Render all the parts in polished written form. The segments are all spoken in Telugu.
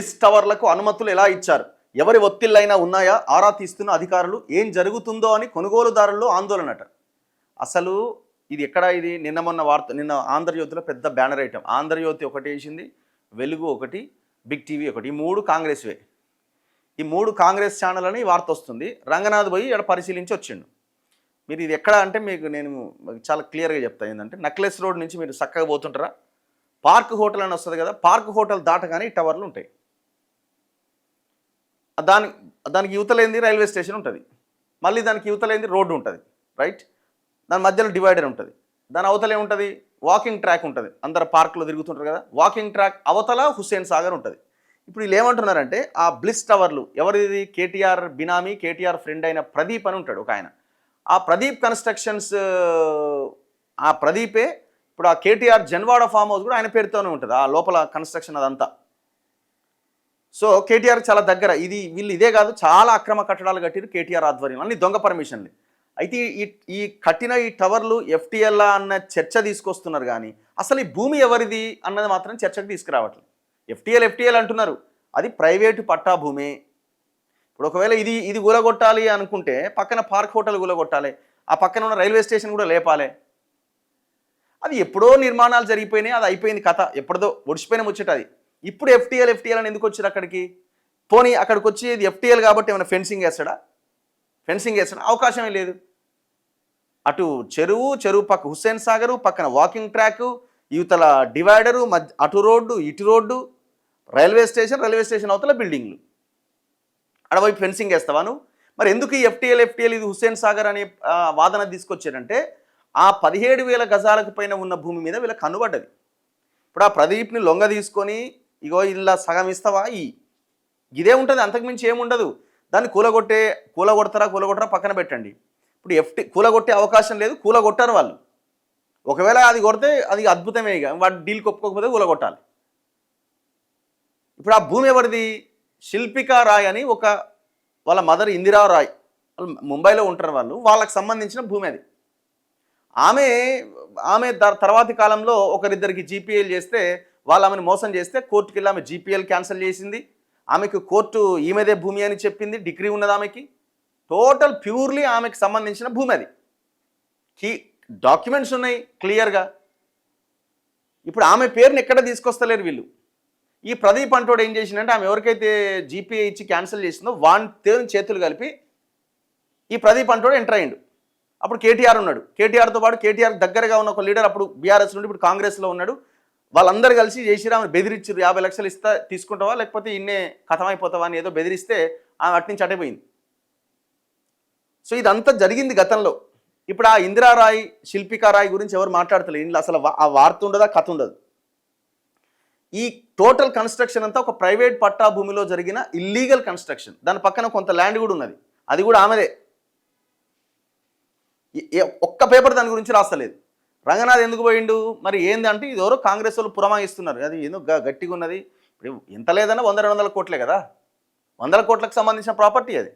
బ్లిస్ టవర్లకు అనుమతులు ఎలా ఇచ్చారు, ఎవరి ఒత్తిళ్లైనా ఉన్నాయా, ఆరా తీస్తున్న అధికారులు, ఏం జరుగుతుందో అని కొనుగోలుదారుల్లో ఆందోళనట. అసలు ఇది ఎక్కడ, ఇది నిన్న మొన్న వార్త, నిన్న ఆంధ్రజ్యోతిలో పెద్ద బ్యానర్ ఐటమ్. ఆంధ్రజ్యోతి ఒకటి వేసింది, వెలుగు ఒకటి, బిగ్ టీవీ ఒకటి, ఈ మూడు కాంగ్రెస్వే. ఈ మూడు కాంగ్రెస్ ఛానల్ అని వార్త వస్తుంది. రంగనాథ్ పోయి ఇక్కడ పరిశీలించి వచ్చిండు. మీరు ఇది ఎక్కడ అంటే మీకు నేను చాలా క్లియర్గా చెప్తాను. ఏంటంటే నెక్లెస్ రోడ్ నుంచి మీరు చక్కగా పోతుంటారా, పార్క్ హోటల్ అని వస్తుంది కదా, పార్క్ హోటల్ దాటగానే ఈ టవర్లు ఉంటాయి. దానికి యువతలేంది రైల్వే స్టేషన్ ఉంటుంది, మళ్ళీ దానికి యువతలేంది రోడ్డు ఉంటుంది, రైట్. దాని మధ్యలో డివైడర్ ఉంటుంది, దాని అవతలే ఉంటుంది వాకింగ్ ట్రాక్ ఉంటుంది, అందరు పార్కులో తిరుగుతుంటారు కదా, వాకింగ్ ట్రాక్ అవతల హుస్సేన్ సాగర్ ఉంటుంది. ఇప్పుడు వీళ్ళు ఏమంటున్నారంటే ఆ బ్లిస్ టవర్లు ఎవరిది, కేటీఆర్ బినామీ, కేటీఆర్ ఫ్రెండ్ అయిన ప్రదీప్ అని ఉంటాడు ఒక ఆయన. ఆ ప్రదీప్ కన్స్ట్రక్షన్స్, ఆ ప్రదీపే ఇప్పుడు ఆ కేటీఆర్ జన్వాడ ఫామ్ హౌస్ కూడా ఆయన పేరుతోనే ఉంటుంది, ఆ లోపల కన్స్ట్రక్షన్ అదంతా. సో కేటీఆర్ చాలా దగ్గర. ఇది వీళ్ళు ఇదే కాదు, చాలా అక్రమ కట్టడాలు కట్టిరు కేటీఆర్ ఆధ్వర్యం, అన్ని దొంగ పర్మిషన్లు. అయితే ఈ కట్టిన ఈ టవర్లు ఎఫ్టీఎల్ అన్న చర్చ తీసుకొస్తున్నారు, కానీ అసలు ఈ భూమి ఎవరిది అన్నది మాత్రం చర్చకు తీసుకురావట్లేదు. ఎఫ్టీఎల్ అంటున్నారు, అది ప్రైవేటు పట్టా భూమి. ఇప్పుడు ఒకవేళ ఇది గులగొట్టాలి అనుకుంటే పక్కన పార్క్ హోటల్ గులగొట్టాలి, ఆ పక్కన ఉన్న రైల్వే స్టేషన్ కూడా లేపాలి. అది ఎప్పుడో నిర్మాణాలు జరిగిపోయినాయి, అది అయిపోయింది కథ, ఎప్పుడో ఒడిచిపోయిన ముచ్చట అది. ఇప్పుడు ఎఫ్టీఎల్ అని ఎందుకు వచ్చారు అక్కడికి? పోనీ అక్కడికి వచ్చి ఇది ఎఫ్టీఎల్ కాబట్టి ఏమైనా ఫెన్సింగ్ వేస్తాడా అవకాశమే లేదు. అటు చెరువు పక్క హుస్సేన్ సాగరు, పక్కన వాకింగ్ ట్రాక్, యువతల డివైడరు, అటు రోడ్డు ఇటు రోడ్డు, రైల్వే స్టేషన్ అవతల బిల్డింగ్లు, అడవైపు ఫెన్సింగ్ వేస్తావా నువ్వు? మరి ఎందుకు ఈ ఎఫ్టీఎల్ ఇది హుస్సేన్ సాగర్ అనే వాదన తీసుకొచ్చారంటే ఆ 17,000 గజాలకు పైన ఉన్న భూమి మీద వీళ్ళకి కనుబడ్డది. ఇప్పుడు ఆ ప్రదీప్ని లొంగ తీసుకొని ఇగో ఇలా సగం ఇస్తావా, ఇదే ఉంటుంది, అంతకుమించి ఏముండదు. దాన్ని కూలగొడతారా పక్కన పెట్టండి. ఇప్పుడు కూలగొట్టే అవకాశం లేదు, కూలగొట్టారు వాళ్ళు. ఒకవేళ అది కొడితే అది అద్భుతమే, ఇక వాడు డీల్ కొప్పుకోకపోతే కూలగొట్టాలి. ఇప్పుడు ఆ భూమి ఎవరిది? శిల్పికా రాయ్ అని వాళ్ళ మదర్ ఇందిరా రాయ్, వాళ్ళు ముంబైలో ఉంటారు, వాళ్ళకి సంబంధించిన భూమి అది. ఆమె తర్వాతి కాలంలో ఒకరిద్దరికి జీపీఎల్ చేస్తే వాళ్ళు ఆమెను మోసం చేస్తే కోర్టుకి వెళ్ళి ఆమె జీపీఎల్ క్యాన్సిల్ చేసింది. ఆమెకు కోర్టు ఈమెదే భూమి అని చెప్పింది, డిగ్రీ ఉన్నది ఆమెకి. టోటల్ ప్యూర్లీ ఆమెకు సంబంధించిన భూమి అది, డాక్యుమెంట్స్ ఉన్నాయి క్లియర్గా. ఇప్పుడు ఆమె పేరుని ఎక్కడ తీసుకొస్తలేరు వీళ్ళు. ఈ ప్రదీప్ అంటోడు ఏం చేసిందంటే ఆమె ఎవరికైతే జీపీఏ ఇచ్చి క్యాన్సిల్ చేసిందో వాని చేతులు కలిపి ఈ ప్రదీప్ అంటోడు ఎంటర్ అయ్యిండు. అప్పుడు కేటీఆర్ ఉన్నాడు, కేటీఆర్తో పాటు కేటీఆర్ దగ్గరగా ఉన్న ఒక లీడర్ అప్పుడు బీఆర్ఎస్ నుండి ఇప్పుడు కాంగ్రెస్లో ఉన్నాడు. వాళ్ళందరూ కలిసి జయశ్రీరామ్ బెదిరించారు, 50 లక్షలు తీసుకుంటావా లేకపోతే ఇన్నే కథమైపోతావా అని ఏదో బెదిరిస్తే ఆమె అటు నుంచి అటైపోయింది. సో ఇదంతా జరిగింది గతంలో. ఇప్పుడు ఆ ఇందిరారాయ్, శిల్పికా రాయ్ గురించి ఎవరు మాట్లాడతలేదు. ఇంట్లో అసలు ఆ వార్త ఉండదా, కథ ఉండదు. ఈ టోటల్ కన్స్ట్రక్షన్ అంతా ఒక ప్రైవేట్ పట్టా భూమిలో జరిగిన ఇల్లీగల్ కన్స్ట్రక్షన్. దాని పక్కన కొంత ల్యాండ్ కూడా ఉన్నది, అది కూడా ఆమెదే. ఒక్క పేపర్ దాని గురించి రాస్తలేదు. రంగనాథ్ ఎందుకు పోయిండు మరి ఏందంటే ఇది ఎవరో కాంగ్రెస్ వాళ్ళు పురమాయిస్తున్నారు, అది ఏదో గట్టిగా ఉన్నది. ఇప్పుడు ఎంత లేదన్నా 100-200 కోట్లే కదా, 100 కోట్లకు సంబంధించిన ప్రాపర్టీ అది.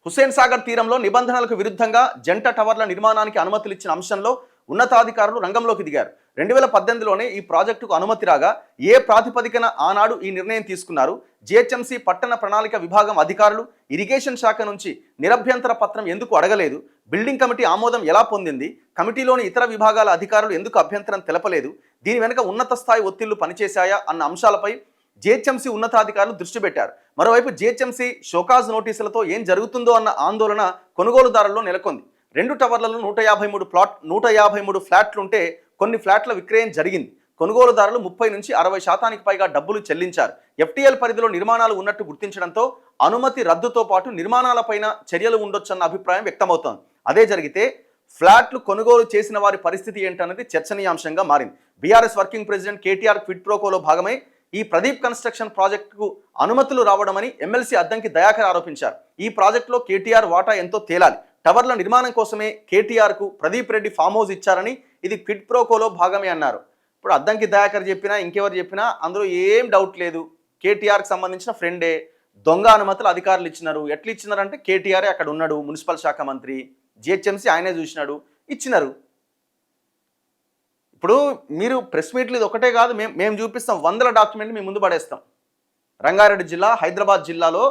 హుస్సేన్ సాగర్ తీరంలో నిబంధనలకు విరుద్ధంగా జంట టవర్ల నిర్మాణానికి అనుమతులు ఇచ్చిన అంశంలో ఉన్నతాధికారులు రంగంలోకి దిగారు. 2018లోనే ఈ ప్రాజెక్టుకు అనుమతి రాగా ఏ ప్రాతిపదికన ఆనాడు ఈ నిర్ణయం తీసుకున్నారు? జిహెచ్ఎంసీ పట్టణ ప్రణాళిక విభాగం అధికారులు ఇరిగేషన్ శాఖ నుంచి నిరభ్యంతర పత్రం ఎందుకు అడగలేదు? బిల్డింగ్ కమిటీ ఆమోదం ఎలా పొందింది? కమిటీలోని ఇతర విభాగాల అధికారులు ఎందుకు అభ్యంతరం తెలపలేదు? దీని వెనుక ఉన్నత స్థాయి ఒత్తిళ్లు పనిచేశాయా అన్న అంశాలపై జిహెచ్ఎంసీ ఉన్నతాధికారులు దృష్టి పెట్టారు. మరోవైపు జిహెచ్ఎంసీ షోకాజ్ నోటీసులతో ఏం జరుగుతుందో అన్న ఆందోళన కొనుగోలుదారుల్లో నెలకొంది. 2 టవర్లలో 153 ఫ్లాట్లుంటే కొన్ని ఫ్లాట్ల విక్రయం జరిగింది. కొనుగోలుదారులు 30 నుంచి 60% పైగా డబ్బులు చెల్లించారు. ఎఫ్టీఎల్ పరిధిలో నిర్మాణాలు ఉన్నట్టు గుర్తించడంతో అనుమతి రద్దుతో పాటు నిర్మాణాలపైన చర్యలు ఉండొచ్చన్న అభిప్రాయం వ్యక్తమవుతోంది. అదే జరిగితే ఫ్లాట్లు కొనుగోలు చేసిన వారి పరిస్థితి ఏంటన్నది చర్చనీయాంశంగా మారింది. BRS working president KTR quid ప్రోకోలో భాగమై ఈ ప్రదీప్ కన్స్ట్రక్షన్ ప్రాజెక్టుకు అనుమతులు రావడమని ఎమ్మెల్సీ అద్దంకి దయాకర్ ఆరోపించారు. ఈ ప్రాజెక్టులో కేటీఆర్ వాటా ఎంతో తేలాలి. టవర్ల నిర్మాణం కోసమే కేటీఆర్కు ప్రదీప్ రెడ్డి ఫామ్ హౌస్ ఇచ్చారని ఇది క్విడ్ ప్రోకోలో భాగమే అన్నారు. ఇప్పుడు అద్దంకి దయాకర్ చెప్పినా ఇంకెవరు చెప్పినా అందులో ఏం డౌట్ లేదు, కేటీఆర్కి సంబంధించిన ఫ్రెండే. దొంగ అనుమతులు అధికారులు ఇచ్చినారు. ఎట్లా ఇచ్చినారంటే కేటీఆర్ అక్కడ ఉన్నాడు, మున్సిపల్ శాఖ మంత్రి, జిహెచ్ఎంసీ ఆయనే చూసినాడు, ఇచ్చినారు. ఇప్పుడు మీరు ప్రెస్ మీట్లు ఇది ఒకటే కాదు, మేము చూపిస్తాం, వందల డాక్యుమెంట్లు మీ ముందు పడేస్తాం. రంగారెడ్డి జిల్లా, హైదరాబాద్ జిల్లాలో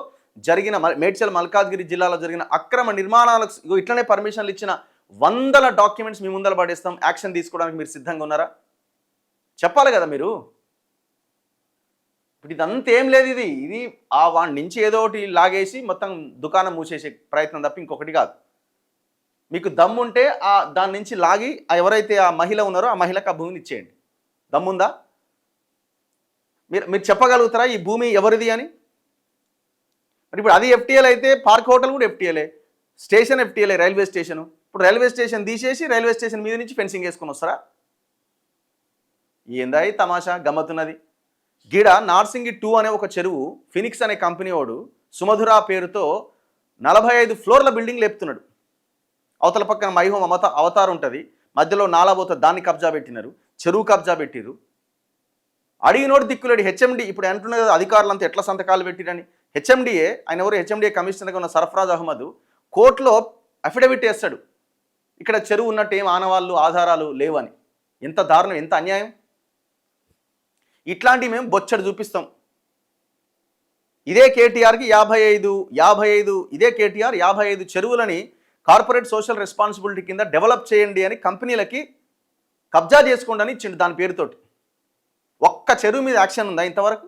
జరిగిన, మేడ్చల్ మల్కాజ్గిరి జిల్లాలో జరిగిన అక్రమ నిర్మాణాలకు ఇట్లనే పర్మిషన్లు ఇచ్చిన వందల డాక్యుమెంట్స్ మీ ముందర పడేస్తాం. యాక్షన్ తీసుకోవడానికి మీరు సిద్ధంగా ఉన్నారా? చెప్పాలి కదా మీరు. ఇప్పుడు ఇదంతా ఏం లేదు, ఇది ఆ వాడి నుంచి ఏదో ఒకటి లాగేసి మొత్తం దుకాణం మూసేసే ప్రయత్నం తప్ప ఇంకొకటి కాదు. మీకు దమ్ముంటే దాని నుంచి లాగి ఎవరైతే ఆ మహిళ ఉన్నారో ఆ మహిళకు ఆ భూమిని ఇచ్చేయండి. దమ్ముందా? మీరు చెప్పగలుగుతారా ఈ భూమి ఎవరిది అని? మరి ఇప్పుడు అది ఎఫ్టీఎల్ అయితే పార్క్ హోటల్ కూడా ఎఫ్టీఎలే, స్టేషన్ ఎఫ్టీఎలే, రైల్వే స్టేషను. ఇప్పుడు రైల్వే స్టేషన్ తీసేసి రైల్వే స్టేషన్ మీద నుంచి ఫెన్సింగ్ వేసుకొని వస్తారా? ఏందా ఈ తమాషా గమ్మతున్నది. గీడ నార్సింగి 2 అనే ఒక చెరువు, ఫినిక్స్ అనే కంపెనీ వాడు సుమధుర పేరుతో 45 ఫ్లోర్ల బిల్డింగ్ లేపుతున్నాడు. అవతల పక్కన మైహోమ్ అవతార్ ఉంటుంది, మధ్యలో నాలాబోత దాన్ని కబ్జా పెట్టినారు, చెరువు కబ్జా పెట్టిరు. అడిగినోడు దిక్కులేడు. హెచ్ఎండి ఇప్పుడు అంటున్నారు కదా అధికారులంతా ఎట్లా సంతకాలు పెట్టిరని. హెచ్ఎండిఏ, ఆయన ఎవరు, హెచ్ఎండిఏ కమిషనర్గా ఉన్న సర్ఫరాజ్ అహ్మద్ కోర్టులో అఫిడవిట్ వేస్తాడు, ఇక్కడ చెరువు ఉన్నట్టు ఏం ఆనవాళ్ళు ఆధారాలు లేవని. ఎంత దారుణం, ఎంత అన్యాయం. ఇట్లాంటివి మేము బొచ్చడు చూపిస్తాం. ఇదే కేటీఆర్కి 55 ఇదే కేటీఆర్ 55 చెరువులని కార్పొరేట్ సోషల్ రెస్పాన్సిబిలిటీ కింద డెవలప్ చేయండి అని కంపెనీలకి కబ్జా చేసుకోండి అని ఇచ్చిండు దాని పేరుతోటి. ఒక్క చెరువు మీద యాక్షన్ ఉందా ఇంతవరకు?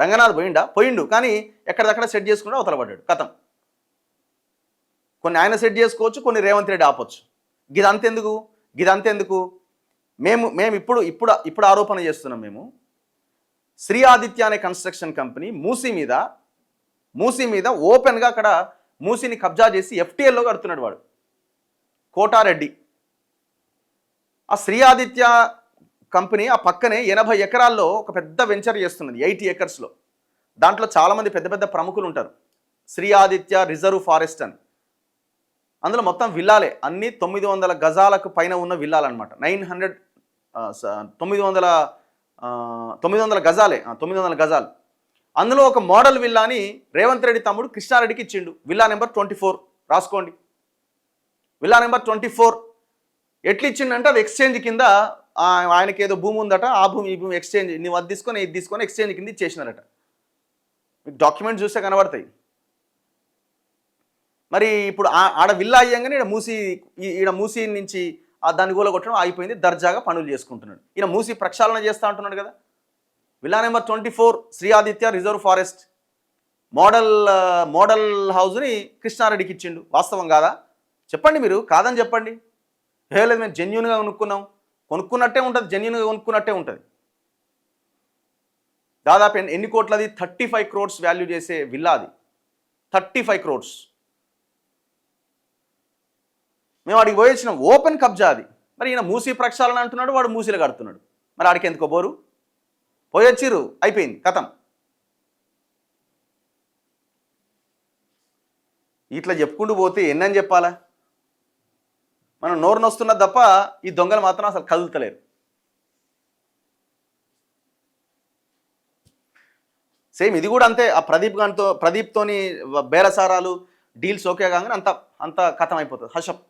రంగనాథ్ పోయిండు కానీ ఎక్కడిదక్కడ సెట్ చేసుకుంటూ అవతల పడ్డాడు, కథం. కొన్ని ఆయన సెట్ చేసుకోవచ్చు, కొన్ని రేవంత్ రెడ్డి ఆపొచ్చు. గిదంతెందుకు మేము ఇప్పుడు ఆరోపణ చేస్తున్నాం. మేము శ్రీ ఆదిత్య అనే కన్స్ట్రక్షన్ కంపెనీ మూసీ మీద ఓపెన్గా అక్కడ మూసీని కబ్జా చేసి ఎఫ్టీఎల్లో కడుతున్నాడు వాడు, కోటారెడ్డి. ఆ శ్రీ ఆదిత్య కంపెనీ ఆ పక్కనే 80 ఎకరాల్లో ఒక పెద్ద వెంచర్ చేస్తున్నది, 80 ఎకర్స్లో. దాంట్లో చాలామంది పెద్ద పెద్ద ప్రముఖులు ఉంటారు. శ్రీ ఆదిత్య రిజర్వ్ ఫారెస్ట్ అని, అందులో మొత్తం విల్లాలే, అన్ని 900 గజాలకు పైన ఉన్న విల్లాలన్నమాట. 900 గజాలే, 900 గజాలు. అందులో ఒక మోడల్ విల్లాని రేవంత్ రెడ్డి తమ్ముడు కృష్ణారెడ్డికి ఇచ్చిండు. విల్లా నెంబర్ 24 రాసుకోండి. విల్లా నెంబర్ 24 ఎట్లా ఇచ్చిండంటే అది ఎక్స్చేంజ్ కింద, ఆయనకి ఏదో భూమి ఉందట, ఆ భూమి ఈ భూమి ఎక్స్చేంజ్, నువ్వు అది తీసుకొని ఇది తీసుకొని ఎక్స్చేంజ్ కింద ఇచ్చేసినారట. మీకు డాక్యుమెంట్ చూస్తే కనబడతాయి. మరి ఇప్పుడు ఆడ విల్లా అయ్యంగానే ఈడ మూసీ నుంచి దాన్ని గోల కొట్టడం ఆగిపోయింది, దర్జాగా పనులు చేసుకుంటున్నాడు. ఈయన మూసీ ప్రక్షాళన చేస్తూ ఉంటున్నాడు కదా. Villa number 24 Sri Aditya reserve forest model హౌస్ని కృష్ణారెడ్డికి ఇచ్చిండు. వాస్తవం కాదా? చెప్పండి మీరు, కాదని చెప్పండి. లేదు మేము జెన్యున్గా కొనుక్కున్నట్టే ఉంటుంది, జెన్యున్గా కొనుక్కున్నట్టే ఉంటుంది. దాదాపు ఎన్ని కోట్లది? 35 crores వాల్యూ చేసే విల్లా అది, 35 crores. మేము వాడికి పోయొచ్చినాం, ఓపెన్ కబ్జా అది. మరి ఈయన మూసీ ప్రక్షాళన అంటున్నాడు, వాడు మూసీలు కడుతున్నాడు. మరి ఆడికి ఎందుకో బోరు? పోయొచ్చిరు, అయిపోయింది, కథం. ఇట్లా చెప్పుకుంటూ పోతే ఎన్నని చెప్పాలా? మనం నోరు నొస్తున్నది తప్ప ఈ దొంగలు మాత్రం అసలు కదులుతలేరు. సేమ్ ఇది కూడా అంతే. ఆ ప్రదీప్తోని బేరసారాలు డీల్స్ ఓకే కాగానే అంత కథం అయిపోతుంది, హషప్.